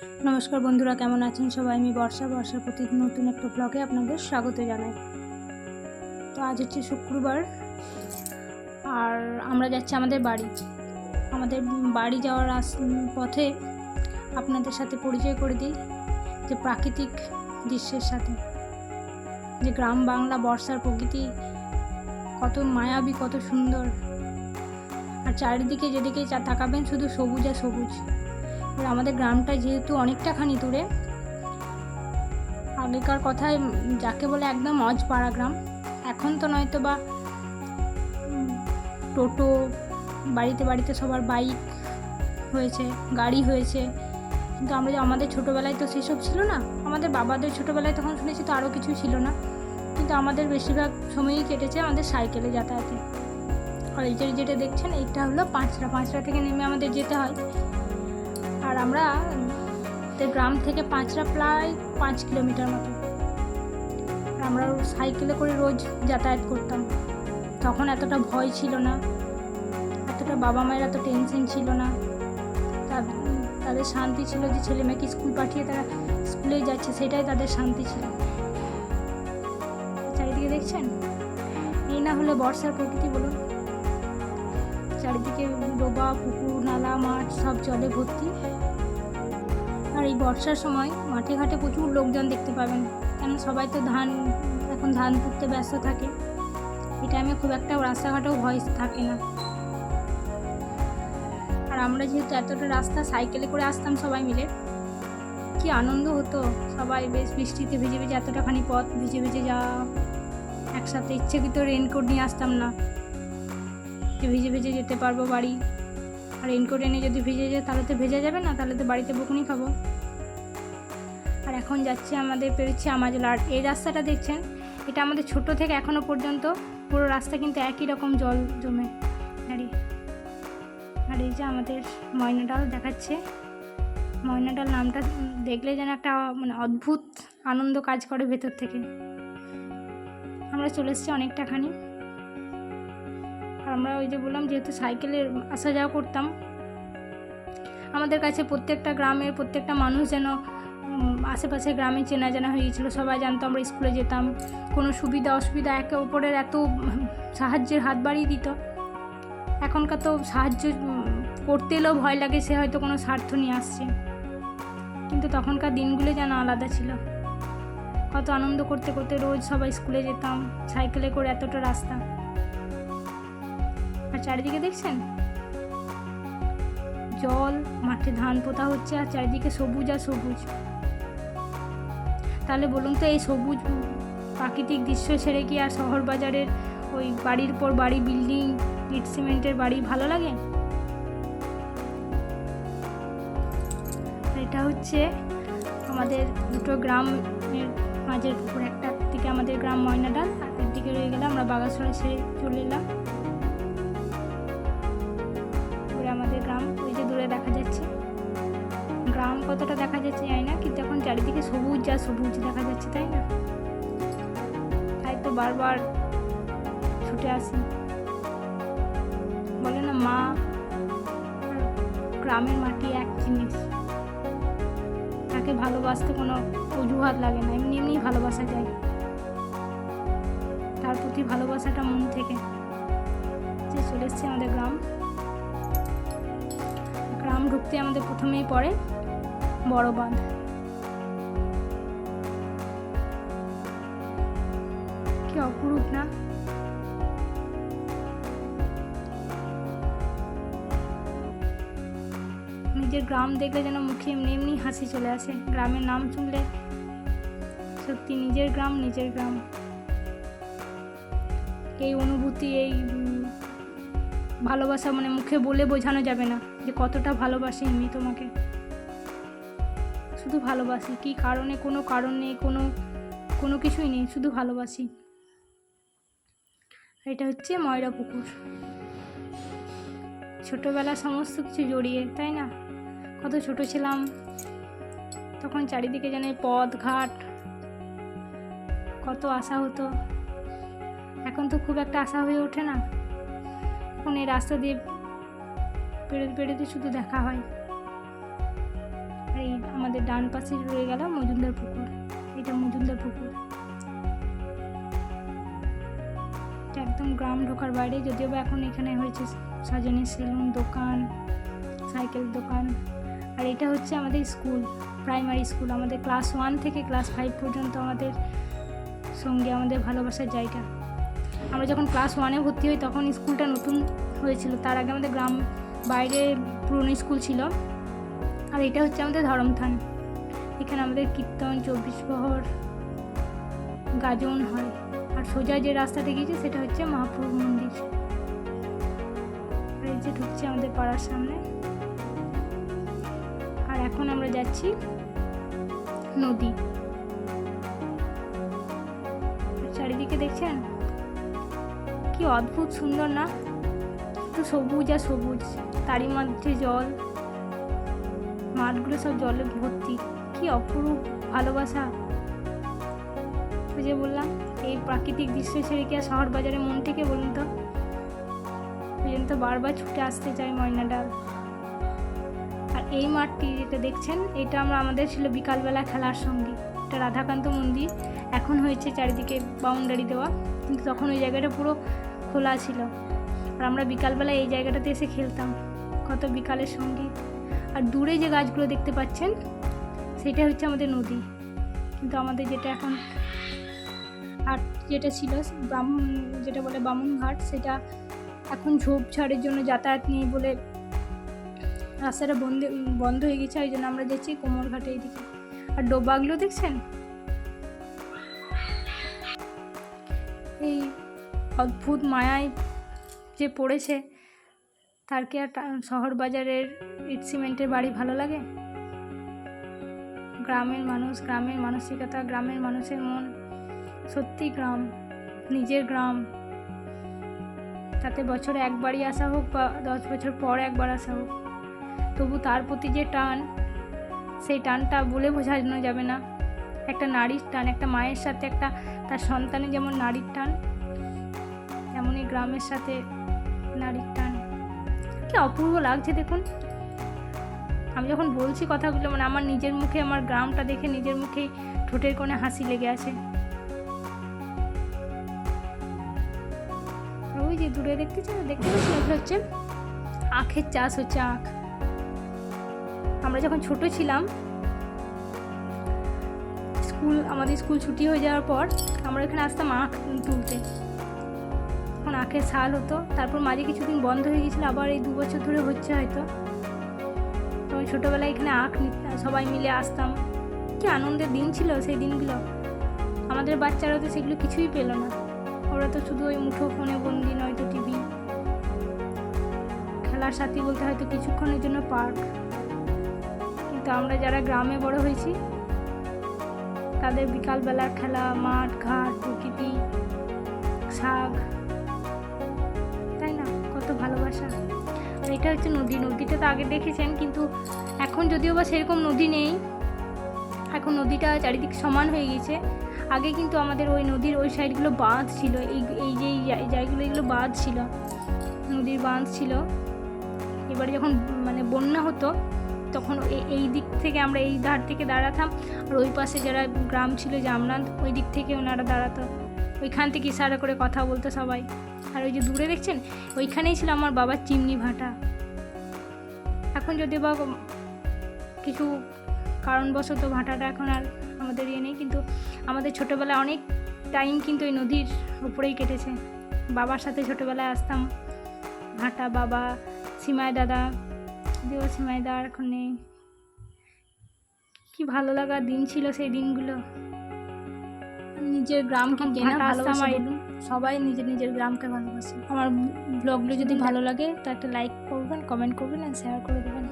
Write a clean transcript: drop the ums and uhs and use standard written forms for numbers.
নমস্কার বন্ধুরা, কেমন আছেন সবাই? আমি বর্ষার প্রতিদিন নতুন একটা ব্লগে আপনাদের স্বাগত জানাই। তো আজ হচ্ছে শুক্রবার, আর আমরা যাচ্ছি আমাদের বাড়ি যাওয়ার পথে আপনাদের সাথে পরিচয় করে দিই যে প্রাকৃতিক দৃশ্যের সাথে, যে গ্রাম বাংলা বর্ষার প্রকৃতি কত মায়াবী, কত সুন্দর। আর চারিদিকে যেদিকে তাকাবেন শুধু সবুজ আর সবুজ। আর আমাদের গ্রামটা যেহেতু অনেকটাখানি দূরে, আগেকার কথায় যাকে বলে একদম অজপাড়া গ্রাম, এখন তো নয়তো বা টোটো, বাড়িতে বাড়িতে সবার বাইক হয়েছে, গাড়ি হয়েছে, কিন্তু আমাদের ছোটোবেলায় তো সেসব ছিল না। আমাদের বাবাদের ছোটোবেলায় তখন শুনেছি তো আরও কিছু ছিল না, কিন্তু আমাদের বেশিরভাগ সময়ই কেটেছে আমাদের সাইকেলে যাতায়াতে। আর এই যেটা দেখছেন এইটা হলো পাঁচড়া থেকে নেমে আমাদের যেতে হয়। আর আমরা গ্রাম থেকে পাঁচড়া প্রায় 5 কিলোমিটার মতো। আমরা সাইকেলে করে রোজ যাতায়াত করতাম। তখন এতটা ভয় ছিল না, এতটা বাবা মায়ের এত টেনশন ছিল না। তাদের শান্তি ছিল যে ছেলে মেয়েকে স্কুল পাঠিয়ে তারা স্কুলে যাচ্ছে, সেটাই তাদের শান্তি ছিল। চারিদিকে দেখছেন, এই না হলে বর্ষার প্রকৃতি বলুন। চারিদিকে ডোবা, পুকুর, নালা, মাঠ সব জলে ভর্তি। আর এই বর্ষার সময় মাঠে ঘাটে প্রচুর লোকজন দেখতে পাবেন, কারণ সবাই তো এখন ধান পুঁততে ব্যস্ত থাকে। এই টাইমে খুব একটা রাস্তাঘাটেও ভয় থাকে না। আর আমরা যেহেতু এতটা রাস্তা সাইকেলে করে আসতাম সবাই মিলে, কি আনন্দ হতো। সবাই বেশ বৃষ্টিতে ভিজে ভিজে এতটাখানি পথ ভিজে ভিজে যাওয়া একসাথে। ইচ্ছাকৃত রেনকোট নিয়ে আসতাম না, যে ভিজে ভিজে যেতে পারবো বাড়ি। আর রেনকোট এনে যদি ভিজে যায় তাহলে তো ভেজা যাবে না, তাহলে তো বাড়িতে বকুনি খাবো। আর এখন পেরোচ্ছি আমাজল। আর এই রাস্তাটা দেখছেন, এটা আমাদের ছোট থেকে এখনও পর্যন্ত পুরো রাস্তা কিন্তু একই রকম জল জমে দাঁড়িয়ে। আর এই যে আমাদের ময়নাডাল দেখাচ্ছে। ময়নাডাল নামটা দেখলে যেন একটা অদ্ভুত আনন্দ কাজ করে ভেতর থেকে। আমরা চলে এসেছি অনেকটাখানি। আর আমরা ওই যে বললাম, যেহেতু সাইকেলে আসা যাওয়া করতাম, আমাদের কাছে প্রত্যেকটা গ্রামের প্রত্যেকটা মানুষ যেন আশেপাশে গ্রামে চেনা জানা হয়ে গিয়েছিলো। সবাই জানতো আমরা স্কুলে যেতাম। কোনো সুবিধা অসুবিধা একে অপরের এত সাহায্যের হাত বাড়িয়ে দিত। এখনকার তো সাহায্য করতে এলেও ভয় লাগে, সে হয়তো কোনো স্বার্থ নিয়ে আসছে। কিন্তু তখনকার দিনগুলো যেন আলাদা ছিল। কত আনন্দ করতে করতে রোজ সবাই স্কুলে যেতাম সাইকেলে করে, এতটা রাস্তা। আর চারিদিকে দেখছেন জল, মাঠে ধান পোতা হচ্ছে, আর চারিদিকে সবুজ আর সবুজ। তাহলে বলুন তো, এই সবুজ প্রাকৃতিক দৃশ্য ছেড়ে কি আর শহর বাজারের ওই বাড়ির পর বাড়ি, বিল্ডিং, ইট সিমেন্টের বাড়ি ভালো লাগে? এটা হচ্ছে আমাদের দুটো গ্রামের মাঝের পুকুর। একটা দিকে আমাদের গ্রাম ময়নাডাল, আর দিকে রয়ে গেলাম আমরা বাগাসড়া ছেড়ে চলে এলাম। আমাদের গ্রাম ওই যে দূরে দেখা যাচ্ছে। গ্রাম কতটা দেখা যাচ্ছে জানি না, কিন্তু এখন চারিদিকে সবুজ আর সবুজ দেখা যাচ্ছে, তাই না? তাই তো বারবার ছুটে আসি। বলে না, মা গ্রামের মাটি এক জিনিস, তাকে ভালোবাসতে কোনো অজুহাত লাগে না, এমনি এমনি ভালোবাসা যায়। তার প্রতি ভালোবাসাটা মন থেকে। যে চলে এসছে আমাদের গ্রাম ঢুকতে আমাদের প্রথমেই পড়ে বড় বাঁধ। কি অপরূপ না? নিজের গ্রাম দেখলে যেন মুখে এমনি এমনি হাসি চলে আসে। গ্রামের নাম শুনলে সত্যি নিজের গ্রাম। এই অনুভূতি, এই ভালোবাসা মুখে বলে বোঝানো যাবে না যে কতটা ভালোবাসি আমি তোমাকে। শুধু ভালোবাসি, কি কারণে, কোনো কারণ নেই, কোনো কিছুই নেই, শুধু ভালোবাসি। এটা হচ্ছে ময়রা পুকুর। ছোটোবেলা সমস্ত কিছু জড়িয়ে, তাই না? কত ছোট ছিলাম তখন, চারিদিকে যেন পথ ঘাট, কত আশা হতো। এখন তো খুব একটা আশা হয়ে ওঠে না। এখন এই রাস্তা দিয়ে পেরোতে শুধু দেখা হয়। আর এই আমাদের ডান পাশে রয়ে গেল মজুমদার পুকুর। এটা মজুমদার পুকুর, এটা একদম গ্রাম ঢোকার বাইরে, যদিও বা এখন এখানে হয়েছে সাজানি সেলুন, দোকান, সাইকেল দোকান। আর এটা হচ্ছে আমাদের স্কুল, প্রাইমারি স্কুল। আমাদের ক্লাস 1 থেকে ক্লাস 5 পর্যন্ত আমাদের সঙ্গে আমাদের ভালোবাসার জায়গা। আমরা যখন ক্লাস 1-এ ভর্তি হই তখন স্কুলটা নতুন হয়েছিল, তার আগে আমাদের গ্রাম বাইরে পুরনো স্কুল ছিল। আর এটা হচ্ছে আমাদের ধরমথান, এখানে আমাদের কীর্তন, 24 প্রহর, গাজন হয়। আর সোজা যে রাস্তাটা গিয়েছে সেটা হচ্ছে মহাপ্রভু মন্দির। আর এই যে ঢুকছে আমাদের পাড়ার সামনে। আর এখন আমরা যাচ্ছি নদী। চারিদিকে দেখছেন কি অদ্ভুত সুন্দর না, তো সবুজ আর সবুজ, তারই মধ্যে জল, মাঠগুলো সব জলে ভর্তি। কি অপরূপ ভালোবাসা। ওই যে বললাম এই প্রাকৃতিক দৃশ্য ছেড়ে কি আর শহর বাজারে মন থেকে বলুন তো। ওই জন্য তো বারবার ছুটে আসতে চাই ময়নাডাল। আর এই মাঠটি যেটা দেখছেন এটা আমাদের ছিল বিকালবেলা খেলার সঙ্গী। এটা রাধাকান্ত মন্দির, এখন হয়েছে চারিদিকে বাউন্ডারি দেওয়া, কিন্তু তখন ওই জায়গাটা পুরো খোলা ছিল। আর আমরা বিকালবেলা এই জায়গাটাতে এসে খেলতাম, কত বিকালের সঙ্গী। আর দূরে যে গাছগুলো দেখতে পাচ্ছেন সেটা হচ্ছে আমাদের নদী। কিন্তু আমাদের যেটা এখন আর যেটা ছিল যেটা বলে বামুনঘাট, সেটা এখন ঝোপঝাড়ের জন্য যাতায়াত নেই বলে রাস্তাটা বন্ধ হয়ে গেছে। ওই জন্য আমরা যাচ্ছি কোমরঘাটে এইদিকে। আর ডোবাগুলো দেখছেন, এই অদ্ভুত মায়ায় যে পড়েছে, তার কি আর শহর বাজারের ইট সিমেন্টের বাড়ি ভালো লাগে? গ্রামের মানুষ, গ্রামের মানসিকতা, গ্রামের মানুষের মন, সত্যি গ্রাম, নিজের গ্রাম। তাতে বছরে একবারই আসা হোক বা 10 বছর পর একবার আসা হোক, তবু তার প্রতি যে টান, সেই টানটা বলে বোঝানো যাবে না। একটা নারীর টান, একটা মায়ের সাথে একটা তার সন্তানের যেমন নারীর টান, তেমনই গ্রামের সাথে নারীর টান। কি অপূর্ব লাগছে দেখুন। আমি যখন বলছি কথাগুলো, মানে আমার নিজের মুখে, আমার গ্রামটা দেখে নিজের মুখেই ঠোঁটের কোণে হাসি লেগে আছে। ওই যে দূরে দেখতে পাচ্ছি এগুলো হচ্ছে আখের চাষ হচ্ছে, আখ। আমরা যখন ছোট ছিলাম, আমাদের স্কুল ছুটি হয়ে যাওয়ার পর আমরা এখানে আসতাম আখ তুলতে। তখন আখের ছাল হতো, তারপর মাঝে কিছুদিন বন্ধ হয়ে গেছিলো, আবার এই 2 বছর ধরে হচ্ছে হয়তো। তখন ছোটোবেলায় এখানে আখ সবাই মিলে আসতাম। কি আনন্দের দিন ছিল সেই দিনগুলো। আমাদের বাচ্চারা তো সেগুলো কিছুই পেল না, ওরা তো শুধু ওই মুঠো ফোনে বন্দি, নয়তো টিভি, খেলার সাথী বলতে হয়তো কিছুক্ষণের জন্য পার্ক। কিন্তু আমরা যারা গ্রামে বড় হয়েছি, তাদের বিকালবেলার খেলা, মাঠ ঘাট, প্রকৃতি, শাক, তাই না, কত ভালোবাসা। এটা হচ্ছে নদী। নদীটা তো আগে দেখেছেন, কিন্তু এখন যদিও বা সেরকম নদী নেই, এখন নদীটা চারিদিক সমান হয়ে গেছে। আগে কিন্তু আমাদের ওই নদীর ওই সাইডগুলো বাঁধ ছিল, এই যে জায়গাগুলো, এগুলো বাঁধ ছিল, নদীর বাঁধ ছিল। এবারে যখন মানে বন্যা হতো, তখন এই দিক থেকে আমরা এই ধার থেকে দাঁড়াতাম, আর ওই পাশে যারা গ্রাম ছিল জামরান্ত, ওই দিক থেকে ওনারা দাঁড়াতো, ওইখান থেকে ইশারা করে কথা বলতো সবাই। আর ওই যে দূরে দেখছেন, ওইখানেই ছিল আমার বাবার চিমনি ভাটা। এখন যদি বা কিছু কারণবশত ভাটাটা এখন আর আমাদের নেই, কিন্তু আমাদের ছোটোবেলায় অনেক টাইম কিন্তু এই নদীর উপরেই কেটেছে। বাবার সাথে ছোটোবেলায় আসতাম ভাটা, বাবা, সিমাই দাদা, দিও সিমাই দা এখন নেই। কি ভালো লাগা দিন ছিল সেই দিনগুলো। নিজের গ্রামকে কেনা ভালোবাসা, সবাই নিজের নিজের গ্রামকে ভালোবাসে। আমার ব্লগগুলো যদি ভালো লাগে তা একটা লাইক করবেন, কমেন্ট করবেন আর শেয়ার করে দেবেন।